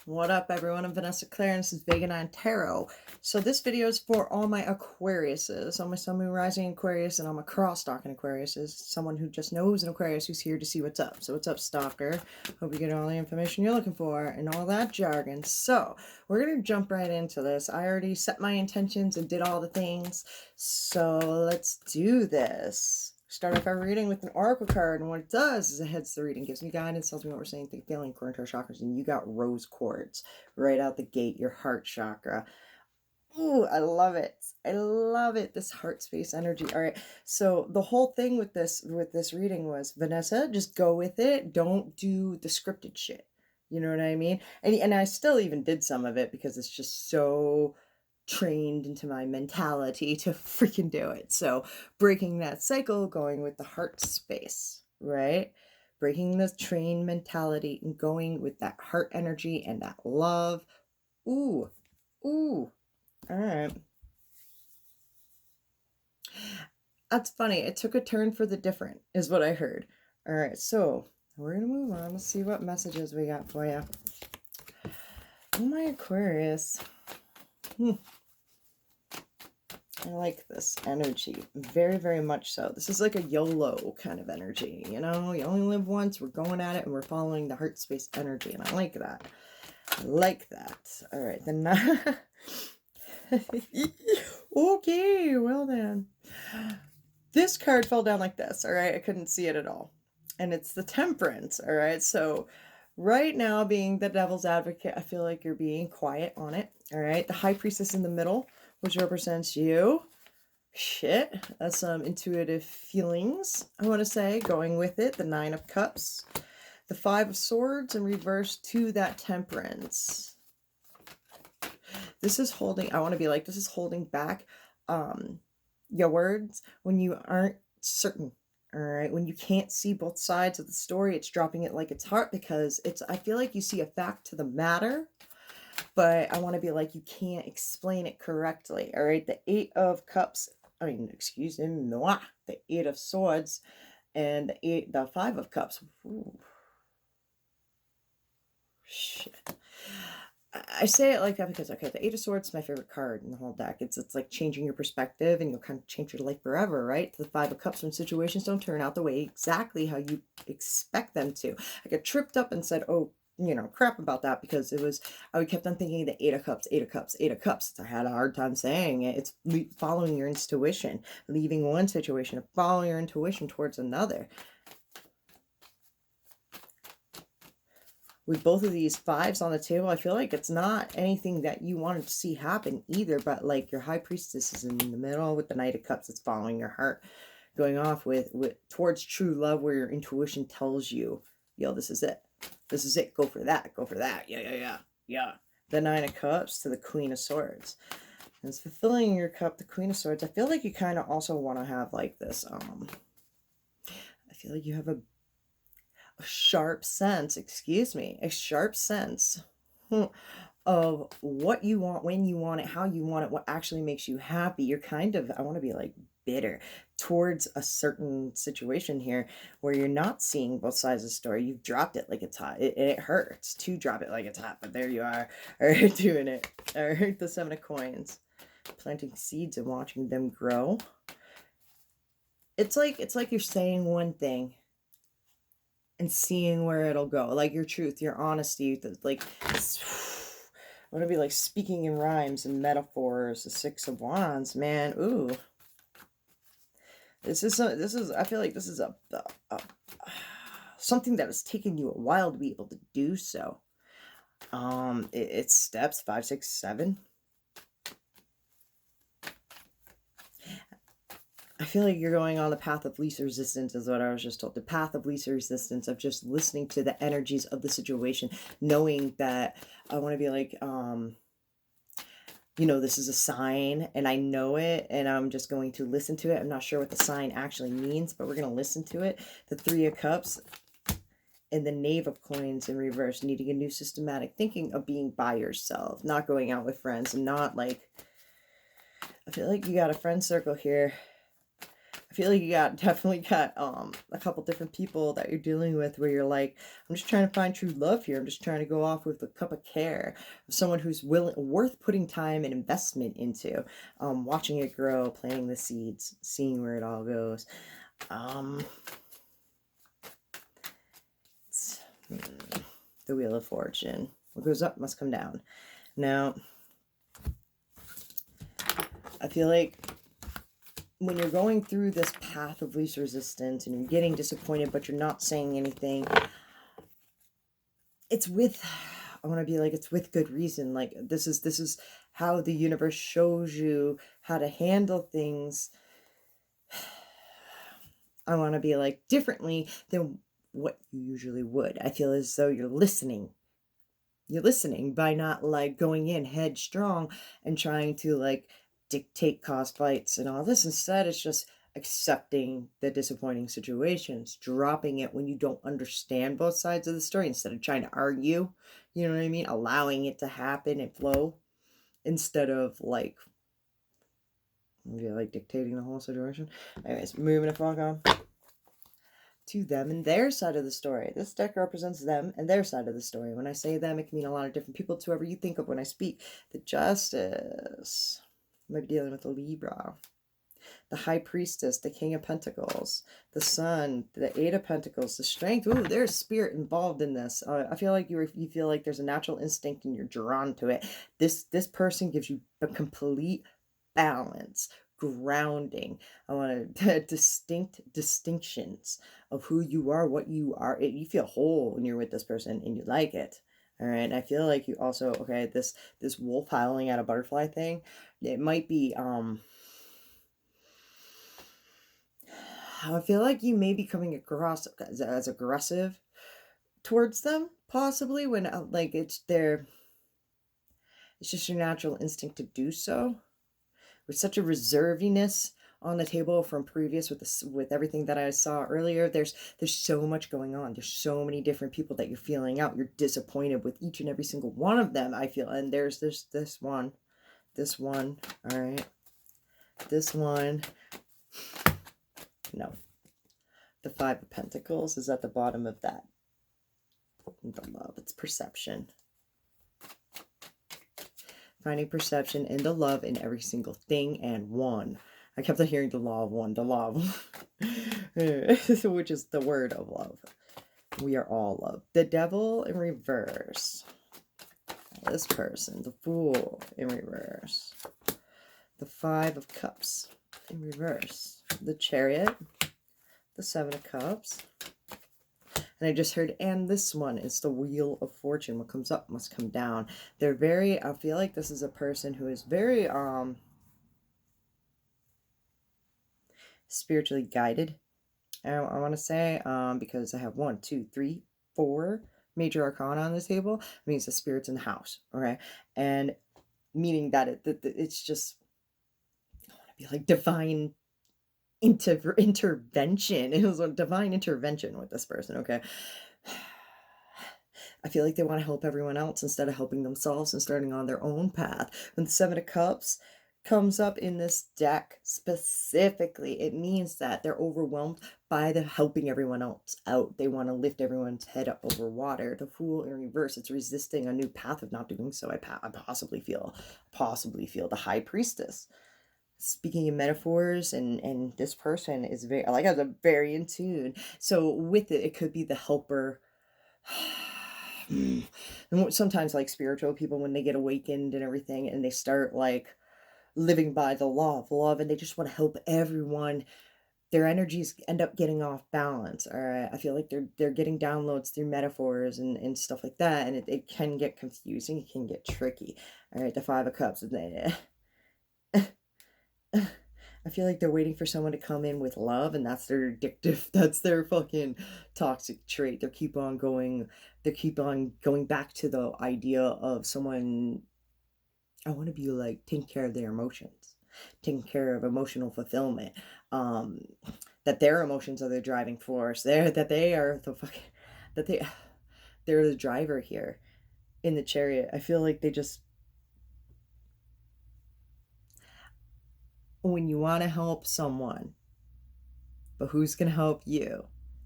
What up, everyone? I'm Vanessa Claire, and this is Vegan on Tarot. So this video is for all my Aquariuses, all my Sun, Moon, Rising Aquarius, and all my cross-stalking Aquariuses. Someone who just knows an Aquarius who's here to see what's up. So what's up, stalker? Hope you get all the information you're looking for and all that jargon. So we're going to jump right into this. I already set my intentions and did all the things. So let's do this. Start off our reading with an oracle card, and what it does is it heads the reading, gives me guidance, tells me what we're saying, think, feeling, according to our chakras, and you got rose quartz right out the gate, your heart chakra. Ooh, I love it. I love it. This heart space energy. All right. So the whole thing with this reading was, Vanessa, just go with it. Don't do the scripted shit. You know what I mean? And I still even did some of it because it's just so trained into my mentality to freaking do it. So breaking that cycle, going with the heart space, right? Breaking the trained mentality and going with that heart energy and that love. Ooh, ooh. All right. That's funny. It took a turn for the different, is what I heard. All right, so we're going to move on. Let's see what messages we got for you. Oh, my Aquarius. I like this energy very, very much so. This is like a YOLO kind of energy, you know? You only live once, we're going at it, and we're following the heart space energy, and I like that. I like that. All right, then. Okay, well then. This card fell down like this, all right? I couldn't see it at all. And it's the Temperance, all right? So right now, being the devil's advocate, I feel like you're being quiet on it, all right? The High Priestess in the middle, which represents you. Shit, that's some intuitive feelings, I want to say, going with it. The Nine of Cups. The Five of Swords in reverse to that Temperance. This is holding, I want to be like, this is holding back your words when you aren't certain. All right, when you can't see both sides of the story, it's dropping it like it's hot because it's, I feel like you see a fact to the matter, but I want to be like, you can't explain it correctly. All right, the Eight of Cups, excuse me, the Eight of Swords and the Five of Cups. Ooh. Shit. I say it like that because, okay, the Eight of Swords is my favorite card in the whole deck. It's like changing your perspective, and you'll kind of change your life forever, right? The Five of Cups, when situations don't turn out the way exactly how you expect them to. I got tripped up and said, oh, you know, crap about that, because it was, I kept on thinking the Eight of Cups, Eight of Cups, Eight of Cups. I had a hard time saying it. It's following your intuition, leaving one situation, following your intuition towards another. With both of these fives on the table, I feel like it's not anything that you wanted to see happen either, but like your High Priestess is in the middle with the Knight of Cups. It's following your heart, going off with towards true love, where your intuition tells you, yo, this is it. This is it. Go for that. Go for that. Yeah. The Nine of Cups to the Queen of Swords. And it's fulfilling your cup, the Queen of Swords. I feel like you kind of also want to have like this, I feel like you have a sharp sense, a sharp sense of what you want, when you want it, how you want it, what actually makes you happy. You're kind of, I want to be like bitter towards a certain situation here where you're not seeing both sides of the story. You've dropped it like it's hot. It hurts to drop it like it's hot, but there you are doing it. All right, the Seven of Coins. Planting seeds and watching them grow. It's like you're saying one thing and seeing where it'll go, like your truth, your honesty, like I want to be like speaking in rhymes and metaphors. The Six of Wands, man. Ooh, this is I feel like this is a something that has taken you a while to be able to do so. It's steps 5, 6, 7. I feel like you're going on the path of least resistance, is what I was just told. The path of least resistance, of just listening to the energies of the situation, knowing that I want to be like, you know, this is a sign and I know it, and I'm just going to listen to it. I'm not sure what the sign actually means, but we're going to listen to it. The Three of Cups and the Knave of Coins in reverse, needing a new systematic thinking of being by yourself, not going out with friends, and not like, I feel like you got a friend circle here. I feel like you definitely got a couple different people that you're dealing with where you're like, I'm just trying to find true love here. I'm just trying to go off with a cup of care of someone who's worth putting time and investment into, watching it grow, planting the seeds, seeing where it all goes. um it's, the Wheel of Fortune. What goes up must come down. Now, I feel like when you're going through this path of least resistance and you're getting disappointed, but you're not saying anything, it's with, I want to be like, it's with good reason. Like, this is how the universe shows you how to handle things. I want to be like differently than what you usually would. I feel as though you're listening. You're listening by not like going in headstrong and trying to like dictate cost fights and all this. Instead, it's just accepting the disappointing situations, dropping it when you don't understand both sides of the story instead of trying to argue. You know what I mean? Allowing it to happen and flow instead of like, dictating the whole situation. Anyways, moving the fuck on to them and their side of the story. This deck represents them and their side of the story. When I say them, it can mean a lot of different people. It's whoever you think of when I speak. The Justice. I might be dealing with a Libra. The High Priestess, the King of Pentacles, the Sun, the Eight of Pentacles, the Strength. Ooh, there's spirit involved in this. I feel like you feel like there's a natural instinct and you're drawn to it. This person gives you a complete balance, grounding. I want distinct distinctions of who you are, what you are. You feel whole when you're with this person and you like it. All right. I feel like you also, okay, this wolf howling at a butterfly thing, it might be I feel like you may be coming across as aggressive towards them, possibly when like it's just your natural instinct to do so. With such a reserviness on the table from previous with everything that I saw earlier, there's so much going on. There's so many different people that you're feeling out. You're disappointed with each and every single one of them, I feel. And there's this one, all right, this one. No, the Five of Pentacles is at the bottom of that. The love, it's perception. Finding perception and the love in every single thing and one. I kept on hearing the law of one, the law of one, which is the word of love. We are all love. The Devil in reverse. This person, the Fool in reverse. The Five of Cups in reverse. The Chariot. The Seven of Cups. And I just heard, and this one is the Wheel of Fortune. What comes up must come down. They're very, I feel like this is a person who is very spiritually guided. I want to say, because I have 1, 2, 3, 4 major arcana on this table. It means the spirit's in the house. Okay. And meaning that it's just, I want to be like divine intervention. It was a divine intervention with this person. Okay. I feel like they want to help everyone else instead of helping themselves and starting on their own path. When the Seven of Cups comes up in this deck specifically, it means that they're overwhelmed by the helping everyone else out. They want to lift everyone's head up over water. The Fool in reverse, it's resisting a new path of not doing so. I possibly feel the High Priestess. Speaking in metaphors, and this person is very, like I was very in tune. So with it could be the helper. And sometimes like spiritual people, when they get awakened and everything and they start like living by the law of love and they just want to help everyone, their energies end up getting off balance. All right, I feel like they're getting downloads through metaphors and stuff like that, and it can get confusing, it can get tricky. All right, the Five of Cups. I feel like they're waiting for someone to come in with love, and that's their addictive, that's their fucking toxic trait. They keep on going back to the idea of someone, I want to be like taking care of their emotions, taking care of emotional fulfillment, that their emotions are the driving force, they're the driver here in the Chariot. I feel like they just, when you want to help someone, but who's gonna help you?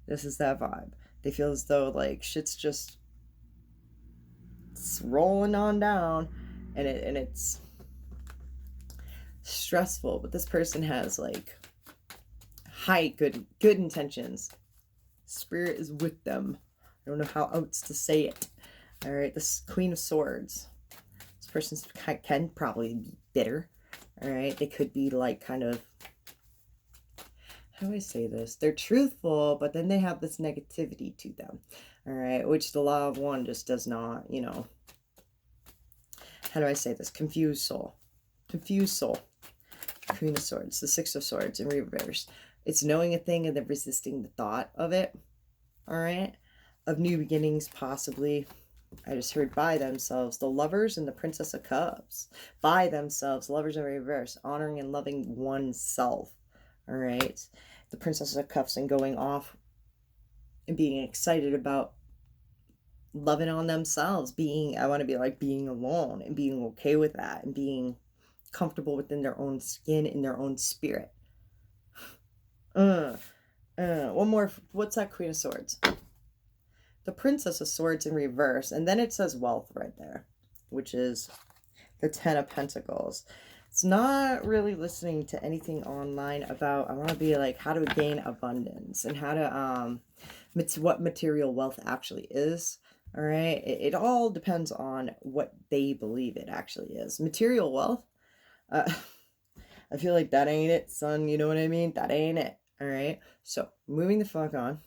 This is that vibe. They feel as though like shit's just it's rolling on down, and it's stressful. But this person has like high good intentions. Spirit is with them. I don't know how else to say it. All right, this Queen of Swords. This person can probably be bitter. All right, they could be like kind of, how do I say this? They're truthful, but then they have this negativity to them. All right, which the Law of One just does not, you know. How do I say this? Confused soul. Confused soul. Queen of Swords. The Six of Swords in reverse. It's knowing a thing and then resisting the thought of it. All right, of new beginnings, possibly. I just heard by themselves, the Lovers and the Princess of Cups. By themselves, Lovers in reverse, honoring and loving oneself. All right, the Princess of Cups and going off and being excited about loving on themselves, being, I want to be like being alone and being okay with that and being comfortable within their own skin, in their own spirit. One more. What's that Queen of Swords? The Princess of Swords in reverse. And then it says wealth right there, which is the Ten of Pentacles. It's not really listening to anything online about, I want to be like, how to gain abundance and how to, what material wealth actually is. All right. It all depends on what they believe it actually is. Material wealth. I feel like that ain't it, son. You know what I mean? That ain't it. All right. So moving the fuck on.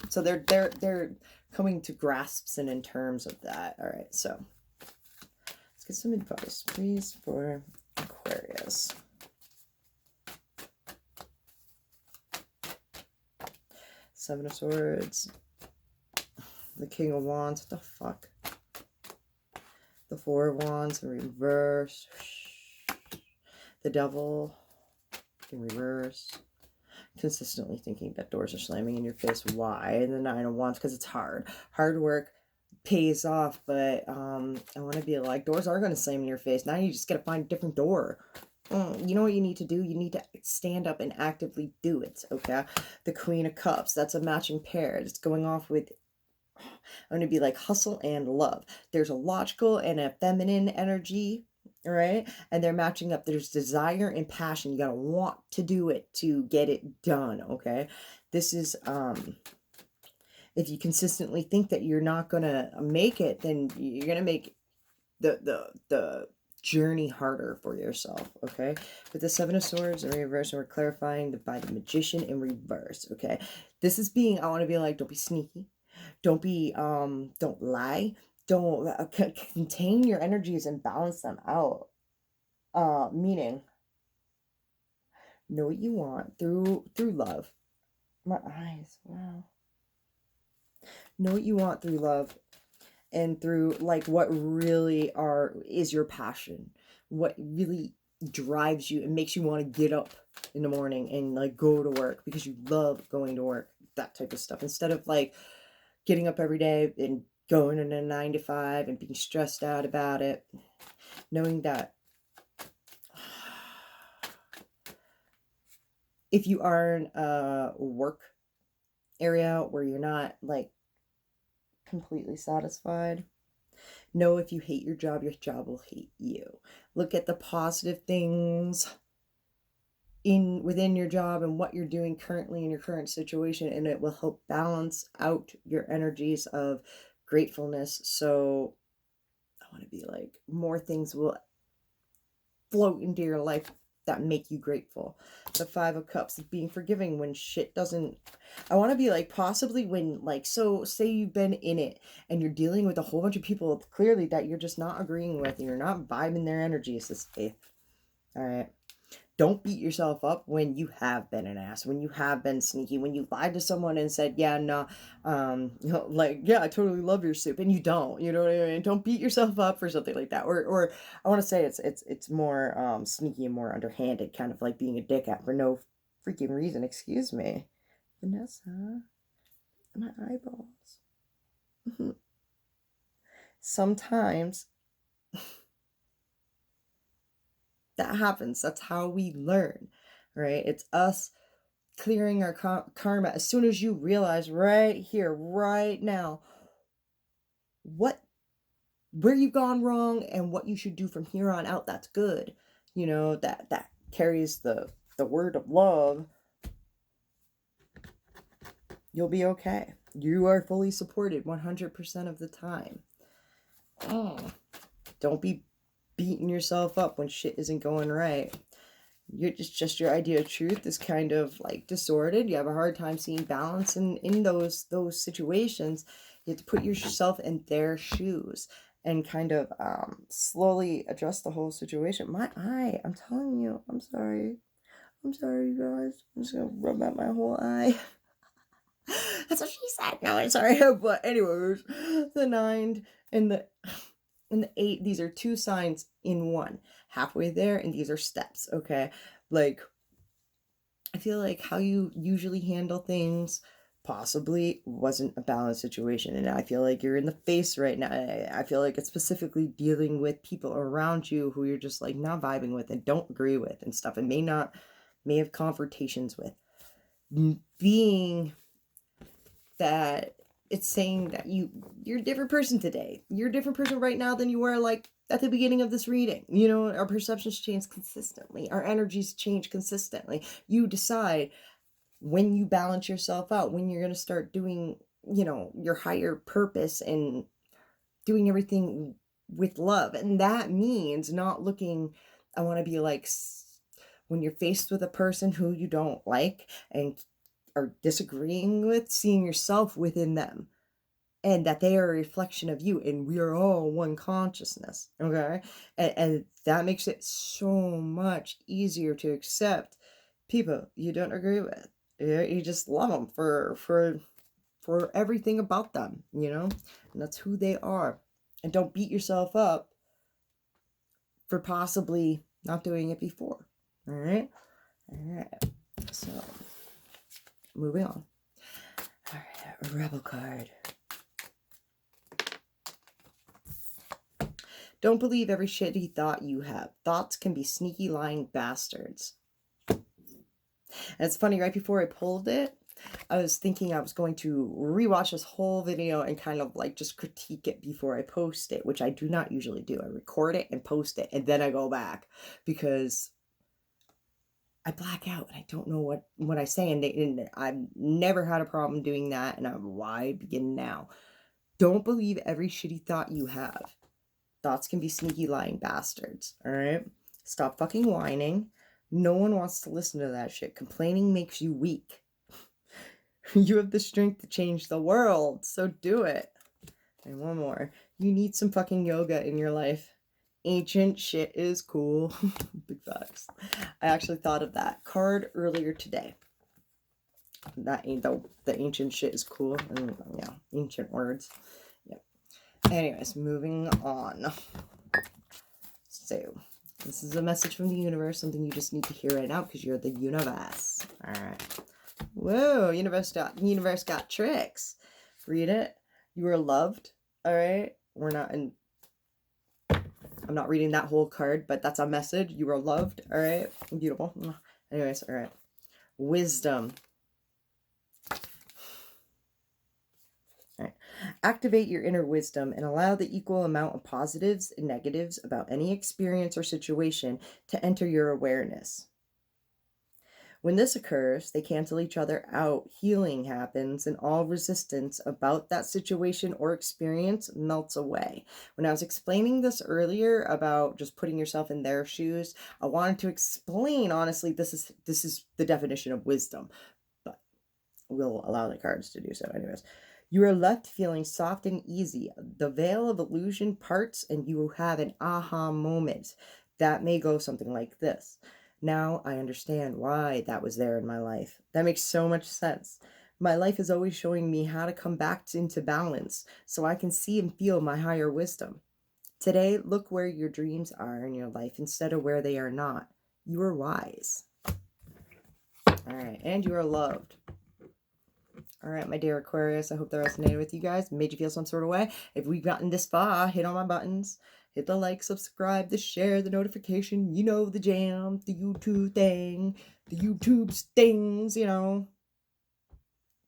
So they're coming to grasps and in terms of that. All right. So let's get some advice, please, for Aquarius. Seven of Swords. The King of Wands. What the fuck? The Four of Wands in reverse. The Devil in reverse. Consistently thinking that doors are slamming in your face. Why? And the Nine of Wands, because it's hard. Hard work pays off, but I want to be like, doors are going to slam in your face. Now you just got to find a different door. You know what you need to do? You need to stand up and actively do it, okay? The Queen of Cups, that's a matching pair. It's going off with, I'm going to be like hustle and love. There's a logical and a feminine energy, all right? And they're matching up. There's desire and passion. You got to want to do it to get it done, okay? This is, if you consistently think that you're not going to make it, then you're going to make the journey harder for yourself, okay? With the Seven of Swords in reverse, and we're clarifying by the Magician in reverse, okay? This is being, I want to be like, don't be sneaky. Don't be, don't lie. Don't contain your energies and balance them out. Meaning, know what you want through love. My eyes, wow. Know what you want through love and through like what really is your passion, what really drives you and makes you want to get up in the morning and like go to work because you love going to work, that type of stuff, instead of like getting up every day and going in a 9 to 5 and being stressed out about it. Knowing that if you are in a work area where you're not like completely satisfied, know if you hate your job will hate you. Look at the positive things within your job and what you're doing currently in your current situation, and it will help balance out your energies of gratefulness. So I want to be like, more things will float into your life that make you grateful. The Five of Cups, being forgiving when shit doesn't, I want to be like, possibly when like, so say you've been in it and you're dealing with a whole bunch of people clearly that you're just not agreeing with and you're not vibing their energies this day. All right. Don't beat yourself up when you have been an ass, when you have been sneaky, when you lied to someone and said, yeah, no, you know, like, yeah, I totally love your soup, and you don't, you know what I mean? Don't beat yourself up for something like that. Or I want to say it's more sneaky and more underhanded, kind of like being a dick at for no freaking reason. Excuse me, Vanessa, my eyeballs. Sometimes that happens. That's how we learn, right? It's us clearing our karma. As soon as you realize right here, right now, where you've gone wrong and what you should do from here on out, that's good. You know, that carries the word of love. You'll be okay. You are fully supported 100% of the time. Oh, don't be beating yourself up when shit isn't going right. You're just your idea of truth is kind of like disordered. You have a hard time seeing balance in those situations. You have to put yourself in their shoes and kind of slowly adjust the whole situation. My eye, I'm telling you, I'm sorry. I'm sorry, you guys. I'm just gonna rub out my whole eye. That's what she said. No, I'm sorry. But anyways, the 9 and the 8, these are 2 signs in one. Halfway there, and these are steps, okay? Like, I feel like how you usually handle things possibly wasn't a balanced situation. And I feel like you're in the face right now. I feel like it's specifically dealing with people around you who you're just like not vibing with and don't agree with and stuff, and may have confrontations with. Being that it's saying that you're a different person today. You're a different person right now than you were like at the beginning of this reading. You know, our perceptions change consistently. Our energies change consistently. You decide when you balance yourself out, when you're going to start doing, you know, your higher purpose and doing everything with love. And that means not looking, I want to be like, when you're faced with a person who you don't like and are disagreeing with, seeing yourself within them and that they are a reflection of you, and we are all one consciousness. Okay, and that makes it so much easier to accept people you don't agree with. You just love them for everything about them, you know, and that's who they are. And don't beat yourself up for possibly not doing it before. All right, so moving on. All right, a rebel card. Don't believe every shitty thought you have. Thoughts can be sneaky, lying bastards. And it's funny, right before I pulled it, I was thinking I was going to rewatch this whole video and kind of like just critique it before I post it, which I do not usually do. I record it and post it, and then I go back because I black out and I don't know what I say, and I've never had a problem doing that, and why begin now? Don't believe every shitty thought you have. Thoughts can be sneaky, lying bastards, all right? Stop fucking whining. No one wants to listen to that shit. Complaining makes you weak. You have the strength to change the world, so do it. And one more. You need some fucking yoga in your life. Ancient shit is cool. Big facts. I actually thought of that card earlier today. That ain't the ancient shit is cool. And, yeah, ancient words. Yep. Anyways, moving on. So, this is a message from the universe, something you just need to hear right now because you're the universe. All right. Whoa, universe got tricks. Read it. You are loved. All right. I'm not reading that whole card, but that's a message. You are loved. All right. Beautiful. Anyways, all right. Wisdom. All right. Activate your inner wisdom and allow the equal amount of positives and negatives about any experience or situation to enter your awareness. When this occurs, they cancel each other out, healing happens, and all resistance about that situation or experience melts away. When I was explaining this earlier about just putting yourself in their shoes, I wanted to explain, honestly, this is the definition of wisdom, but we'll allow the cards to do so anyways. You are left feeling soft and easy. The veil of illusion parts and you have an aha moment. That may go something like this. Now I understand why that was there in my life. That makes so much sense. My life is always showing me how to come back into balance so I can see and feel my higher wisdom. Today, look where your dreams are in your life instead of where they are not. You are wise. All right, and you are loved. All right, my dear Aquarius, I hope that resonated with you guys, made you feel some sort of way. If we've gotten this far, hit on my buttons. Hit the like, subscribe, the share, the notification. You know the jam, the YouTube thing, the YouTube things, you know.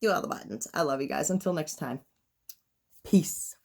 Do all the buttons. I love you guys. Until next time. Peace.